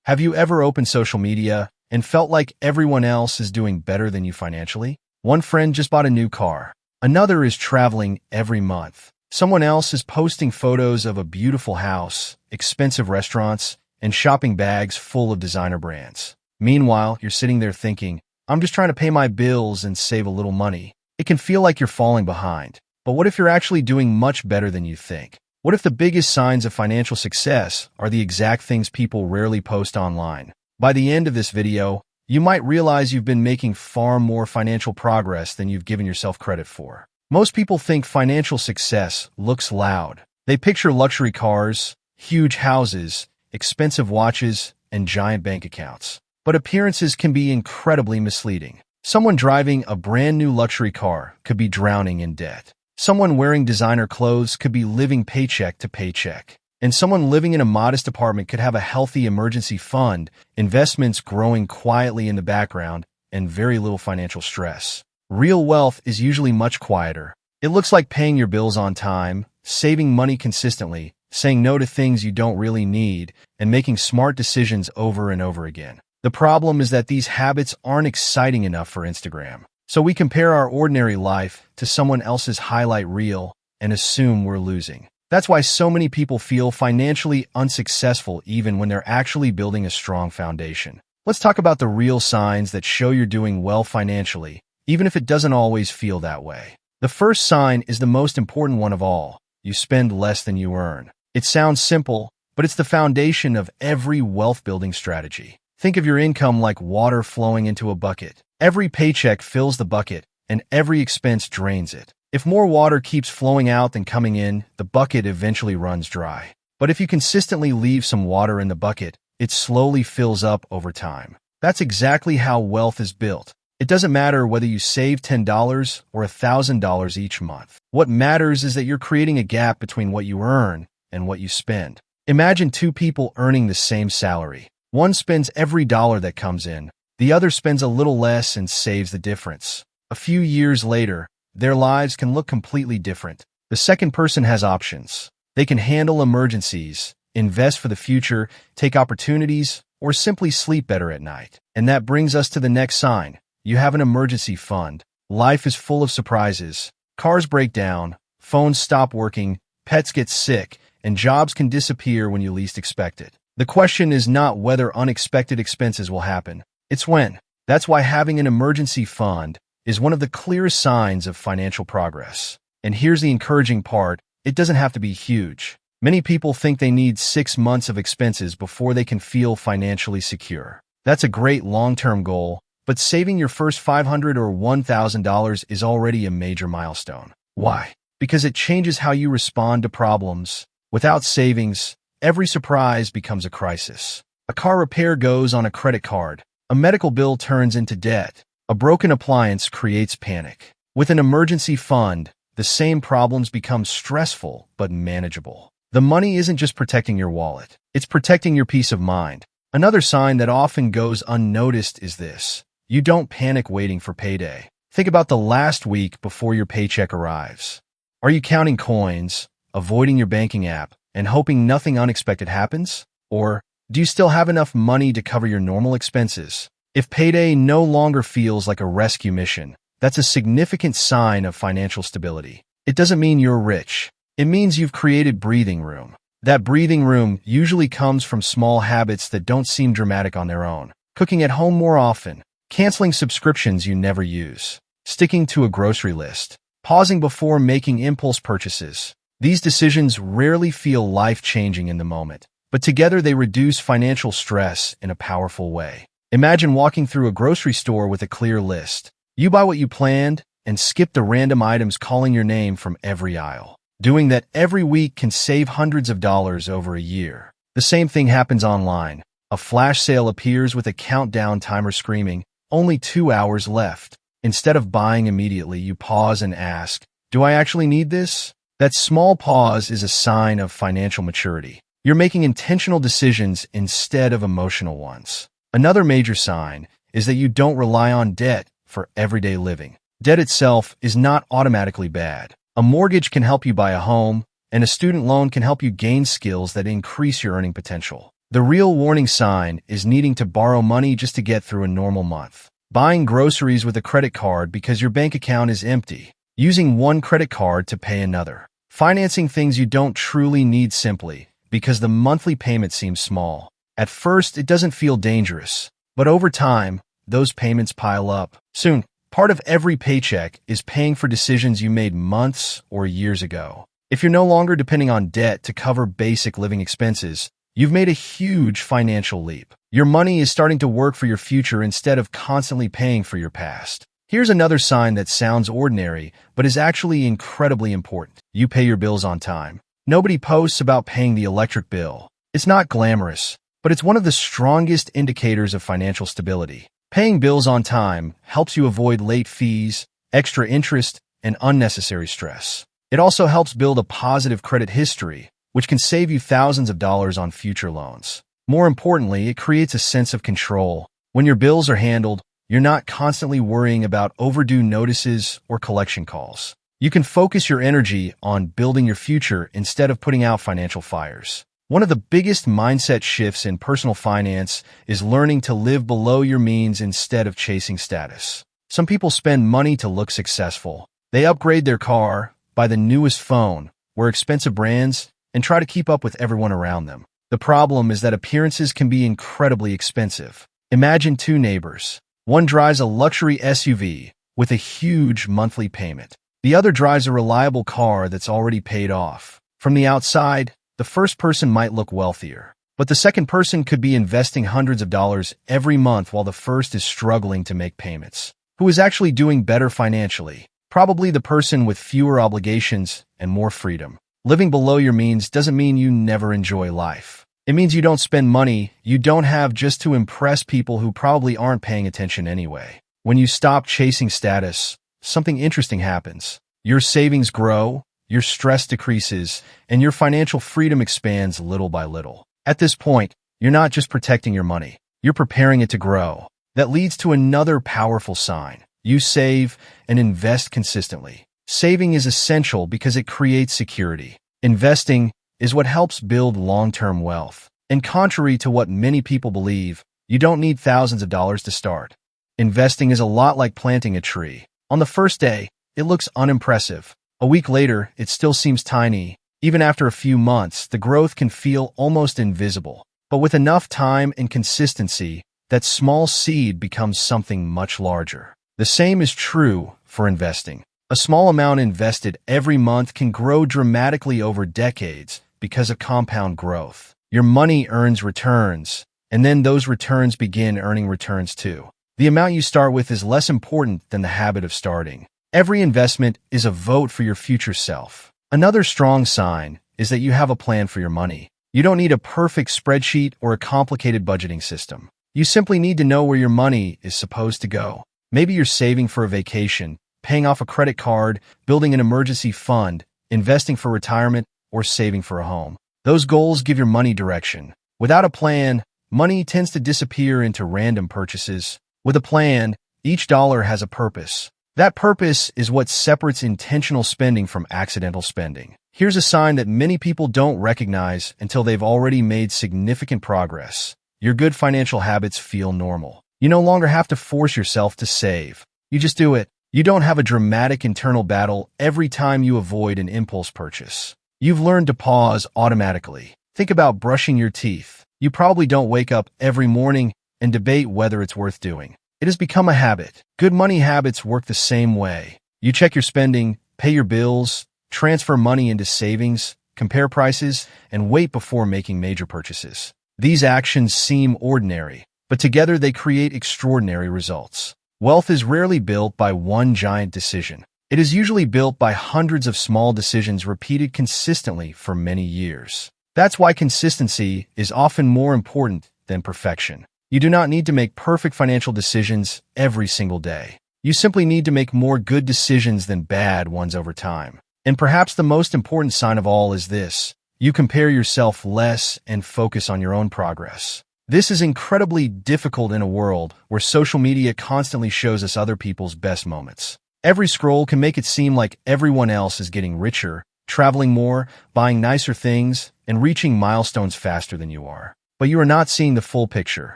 Have you ever opened social media and felt like everyone else is doing better than you financially? One friend just bought a new car. Another is traveling every month. Someone else is posting photos of a beautiful house, expensive restaurants, and shopping bags full of designer brands. Meanwhile, you're sitting there thinking, I'm just trying to pay my bills and save a little money. It can feel like you're falling behind. But what if you're actually doing much better than you think? What if the biggest signs of financial success are the exact things people rarely post online? By the end of this video, you might realize you've been making far more financial progress than you've given yourself credit for. Most people think financial success looks loud. They picture luxury cars, huge houses, expensive watches, and giant bank accounts. But appearances can be incredibly misleading. Someone driving a brand new luxury car could be drowning in debt. Someone wearing designer clothes could be living paycheck to paycheck. And someone living in a modest apartment could have a healthy emergency fund, investments growing quietly in the background, and very little financial stress. Real wealth is usually much quieter. It looks like paying your bills on time, saving money consistently, saying no to things you don't really need, and making smart decisions over and over again. The problem is that these habits aren't exciting enough for Instagram. So we compare our ordinary life to someone else's highlight reel and assume we're losing. That's why so many people feel financially unsuccessful even when they're actually building a strong foundation. Let's talk about the real signs that show you're doing well financially, even if it doesn't always feel that way. The first sign is the most important one of all. You spend less than you earn. It sounds simple, but it's the foundation of every wealth-building strategy. Think of your income like water flowing into a bucket. Every paycheck fills the bucket, and every expense drains it. If more water keeps flowing out than coming in, the bucket eventually runs dry. But if you consistently leave some water in the bucket, it slowly fills up over time. That's exactly how wealth is built. It doesn't matter whether you save $10 or $1,000 each month. What matters is that you're creating a gap between what you earn and what you spend. Imagine two people earning the same salary. One spends every dollar that comes in. The other spends a little less and saves the difference. A few years later, their lives can look completely different. The second person has options. They can handle emergencies, invest for the future, take opportunities, or simply sleep better at night. And that brings us to the next sign. You have an emergency fund. Life is full of surprises. Cars break down, phones stop working, pets get sick, and jobs can disappear when you least expect it. The question is not whether unexpected expenses will happen. It's when. That's why having an emergency fund is one of the clearest signs of financial progress. And here's the encouraging part. It doesn't have to be huge. Many people think they need 6 months of expenses before they can feel financially secure. That's a great long-term goal, but saving your first $500 or $1,000 is already a major milestone. Why? Because it changes how you respond to problems. Without savings, every surprise becomes a crisis. A car repair goes on a credit card. A medical bill turns into debt. A broken appliance creates panic. With an emergency fund, the same problems become stressful but manageable. The money isn't just protecting your wallet. It's protecting your peace of mind. Another sign that often goes unnoticed is this. You don't panic waiting for payday. Think about the last week before your paycheck arrives. Are you counting coins, avoiding your banking app, and hoping nothing unexpected happens? Or do you still have enough money to cover your normal expenses? If payday no longer feels like a rescue mission, that's a significant sign of financial stability. It doesn't mean you're rich. It means you've created breathing room. That breathing room usually comes from small habits that don't seem dramatic on their own. Cooking at home more often, canceling subscriptions you never use, sticking to a grocery list, pausing before making impulse purchases. These decisions rarely feel life-changing in the moment, but together they reduce financial stress in a powerful way. Imagine walking through a grocery store with a clear list. You buy what you planned and skip the random items calling your name from every aisle. Doing that every week can save hundreds of dollars over a year. The same thing happens online. A flash sale appears with a countdown timer screaming, "Only 2 hours left." Instead of buying immediately, you pause and ask, "Do I actually need this?" That small pause is a sign of financial maturity. You're making intentional decisions instead of emotional ones. Another major sign is that you don't rely on debt for everyday living. Debt itself is not automatically bad. A mortgage can help you buy a home, and a student loan can help you gain skills that increase your earning potential. The real warning sign is needing to borrow money just to get through a normal month. Buying groceries with a credit card because your bank account is empty. Using one credit card to pay another. Financing things you don't truly need simply because the monthly payment seems small. At first, it doesn't feel dangerous, but over time, those payments pile up. Soon, part of every paycheck is paying for decisions you made months or years ago. If you're no longer depending on debt to cover basic living expenses, you've made a huge financial leap. Your money is starting to work for your future instead of constantly paying for your past. Here's another sign that sounds ordinary, but is actually incredibly important. You pay your bills on time. Nobody posts about paying the electric bill. It's not glamorous, but it's one of the strongest indicators of financial stability. Paying bills on time helps you avoid late fees, extra interest, and unnecessary stress. It also helps build a positive credit history, which can save you thousands of dollars on future loans. More importantly, it creates a sense of control. When your bills are handled, you're not constantly worrying about overdue notices or collection calls. You can focus your energy on building your future instead of putting out financial fires. One of the biggest mindset shifts in personal finance is learning to live below your means instead of chasing status. Some people spend money to look successful. They upgrade their car, buy the newest phone, wear expensive brands, and try to keep up with everyone around them. The problem is that appearances can be incredibly expensive. Imagine two neighbors. One drives a luxury SUV with a huge monthly payment. The other drives a reliable car that's already paid off. From the outside, the first person might look wealthier, but the second person could be investing hundreds of dollars every month while the first is struggling to make payments. Who is actually doing better financially? Probably the person with fewer obligations and more freedom. Living below your means doesn't mean you never enjoy life. It means you don't spend money you don't have just to impress people who probably aren't paying attention anyway. When you stop chasing status, something interesting happens. Your savings grow, your stress decreases, and your financial freedom expands little by little. At this point, you're not just protecting your money, you're preparing it to grow. That leads to another powerful sign. You save and invest consistently. Saving is essential because it creates security. Investing is what helps build long-term wealth. And contrary to what many people believe, you don't need thousands of dollars to start. Investing is a lot like planting a tree. On the first day, it looks unimpressive. A week later, it still seems tiny. Even after a few months, the growth can feel almost invisible. But with enough time and consistency, that small seed becomes something much larger. The same is true for investing. A small amount invested every month can grow dramatically over decades because of compound growth. Your money earns returns, and then those returns begin earning returns too. The amount you start with is less important than the habit of starting. Every investment is a vote for your future self. Another strong sign is that you have a plan for your money. You don't need a perfect spreadsheet or a complicated budgeting system. You simply need to know where your money is supposed to go. Maybe you're saving for a vacation, paying off a credit card, building an emergency fund, investing for retirement, or saving for a home. Those goals give your money direction. Without a plan, money tends to disappear into random purchases. With a plan, each dollar has a purpose. That purpose is what separates intentional spending from accidental spending. Here's a sign that many people don't recognize until they've already made significant progress. Your good financial habits feel normal. You no longer have to force yourself to save. You just do it. You don't have a dramatic internal battle every time you avoid an impulse purchase. You've learned to pause automatically. Think about brushing your teeth. You probably don't wake up every morning and debate whether it's worth doing. It has become a habit. Good money habits work the same way. You check your spending, pay your bills, transfer money into savings, compare prices, and wait before making major purchases. These actions seem ordinary, but together they create extraordinary results. Wealth is rarely built by one giant decision. It is usually built by hundreds of small decisions repeated consistently for many years. That's why consistency is often more important than perfection. You do not need to make perfect financial decisions every single day. You simply need to make more good decisions than bad ones over time. And perhaps the most important sign of all is this: you compare yourself less and focus on your own progress. This is incredibly difficult in a world where social media constantly shows us other people's best moments. Every scroll can make it seem like everyone else is getting richer, traveling more, buying nicer things, and reaching milestones faster than you are. but you are not seeing the full picture.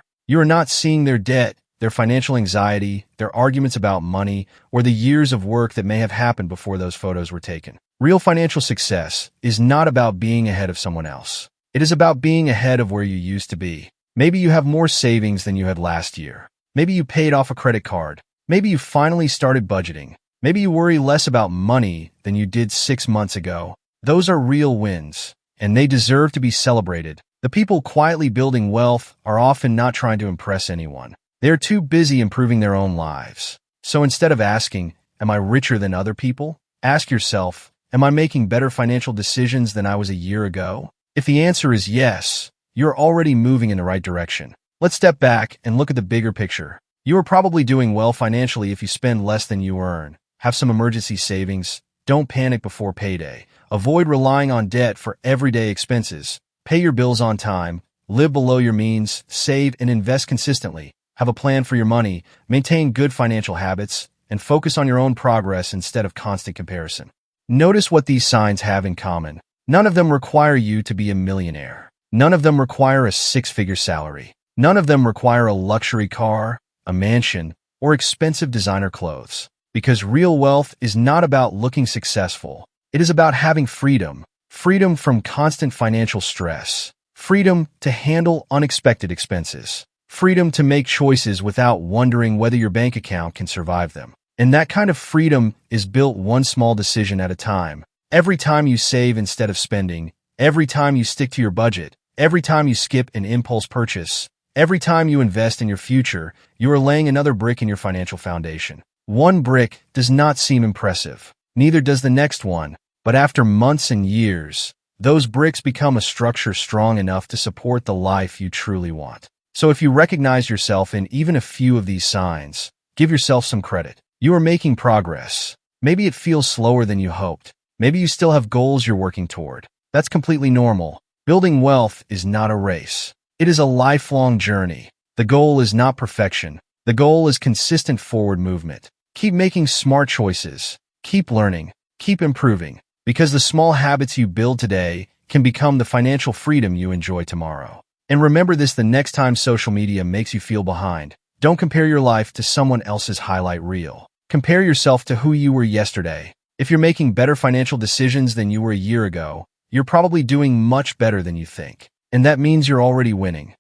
You are not seeing their debt, their financial anxiety, their arguments about money, or the years of work that may have happened before those photos were taken. Real financial success is not about being ahead of someone else. It is about being ahead of where you used to be. Maybe you have more savings than you had last year. Maybe you paid off a credit card. Maybe you finally started budgeting. Maybe you worry less about money than you did 6 months ago. Those are real wins, and they deserve to be celebrated. The people quietly building wealth are often not trying to impress anyone. They are too busy improving their own lives. So instead of asking, "Am I richer than other people?" ask yourself, "Am I making better financial decisions than I was a year ago?" If the answer is yes, you're already moving in the right direction. Let's step back and look at the bigger picture. You are probably doing well financially if you spend less than you earn. Have some emergency savings. Don't panic before payday. Avoid relying on debt for everyday expenses. Pay your bills on time. Live below your means. Save and invest consistently. Have a plan for your money. Maintain good financial habits. And focus on your own progress instead of constant comparison. Notice what these signs have in common. None of them require you to be a millionaire. None of them require a 6-figure salary. None of them require a luxury car, a mansion, or expensive designer clothes. Because real wealth is not about looking successful. It is about having freedom. Freedom from constant financial stress. Freedom to handle unexpected expenses. Freedom to make choices without wondering whether your bank account can survive them. And that kind of freedom is built one small decision at a time. Every time you save instead of spending, every time you stick to your budget, every time you skip an impulse purchase, every time you invest in your future, you are laying another brick in your financial foundation. One brick does not seem impressive. Neither does the next one. But after months and years, those bricks become a structure strong enough to support the life you truly want. So if you recognize yourself in even a few of these signs, give yourself some credit. You are making progress. Maybe it feels slower than you hoped. Maybe you still have goals you're working toward. That's completely normal. Building wealth is not a race. It is a lifelong journey. The goal is not perfection. The goal is consistent forward movement. Keep making smart choices. Keep learning. Keep improving. Because the small habits you build today can become the financial freedom you enjoy tomorrow. And remember this the next time social media makes you feel behind. Don't compare your life to someone else's highlight reel. Compare yourself to who you were yesterday. If you're making better financial decisions than you were a year ago, you're probably doing much better than you think. And that means you're already winning.